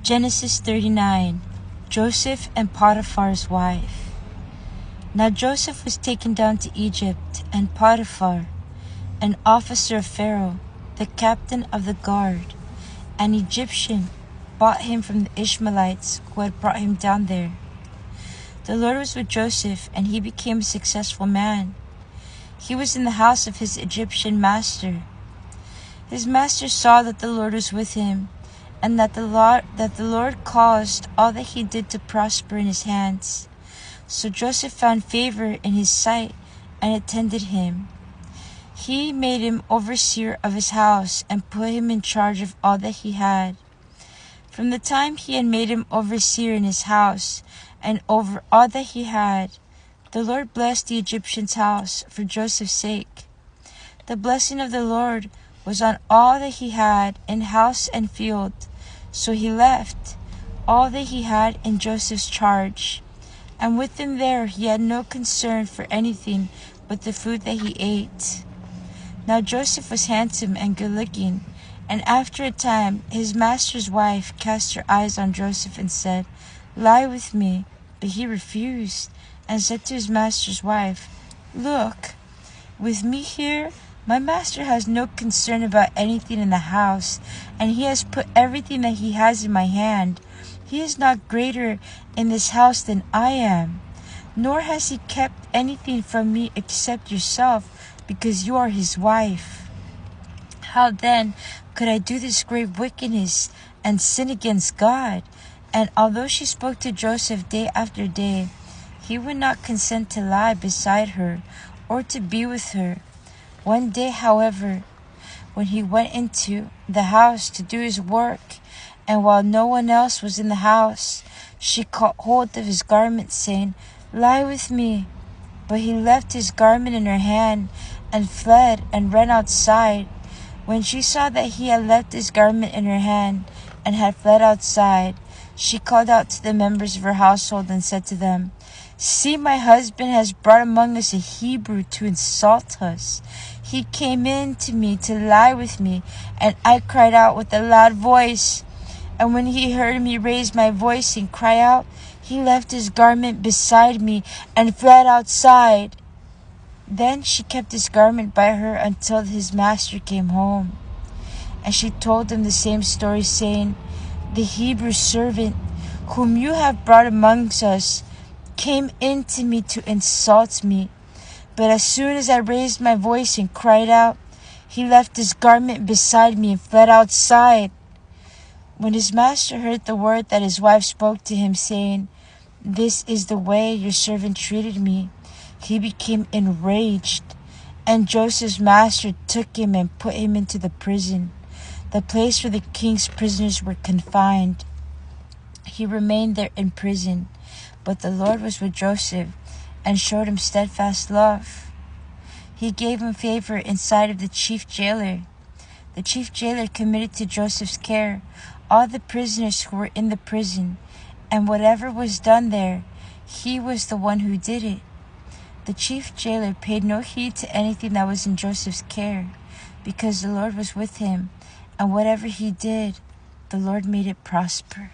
Genesis 39. Joseph and Potiphar's wife. Now Joseph was taken down to Egypt, and Potiphar, an officer of Pharaoh, the captain of the guard, an Egyptian, bought him from the Ishmaelites who had brought him down there. The Lord was with Joseph, and he became a successful man. He was in the house of his Egyptian master. His master saw that the Lord was with him, and that the Lord caused all that he did to prosper in his hands. So Joseph found favor in his sight and attended him. He made him overseer of his house and put him in charge of all that he had. From the time he had made him overseer in his house and over all that he had, the Lord blessed the Egyptian's house for Joseph's sake. The blessing of the Lord was on all that he had in house and field. So he left all that he had in Joseph's charge, and with him there he had no concern for anything but the food that he ate. Now Joseph was handsome and good-looking, and after a time his master's wife cast her eyes on Joseph and said, "Lie with me." But he refused, and said to his master's wife, "Look, with me here, my master has no concern about anything in the house, and he has put everything that he has in my hand. He is not greater in this house than I am, nor has he kept anything from me except yourself, because you are his wife. How then could I do this great wickedness and sin against God?" And although she spoke to Joseph day after day, he would not consent to lie beside her or to be with her. One day, however, when he went into the house to do his work, and while no one else was in the house, she caught hold of his garment, saying, "Lie with me." But he left his garment in her hand and fled and ran outside. When she saw that he had left his garment in her hand and had fled outside, she called out to the members of her household and said to them, "See, my husband has brought among us a Hebrew to insult us. He came in to me to lie with me, and I cried out with a loud voice. And when he heard me raise my voice and cry out, he left his garment beside me and fled outside." Then she kept his garment by her until his master came home. And she told him the same story, saying, "The Hebrew servant whom you have brought amongst us came in to me to insult me. But as soon as I raised my voice and cried out, he left his garment beside me and fled outside." When his master heard the word that his wife spoke to him, saying, "This is the way your servant treated me," he became enraged. And Joseph's master took him and put him into the prison, the place where the king's prisoners were confined. He remained there in prison, but the Lord was with Joseph and showed him steadfast love. He gave him favor in sight of the chief jailer. The chief jailer committed to Joseph's care all the prisoners who were in the prison, and whatever was done there, he was the one who did it. The chief jailer paid no heed to anything that was in Joseph's care, because the Lord was with him, and whatever he did, the Lord made it prosper.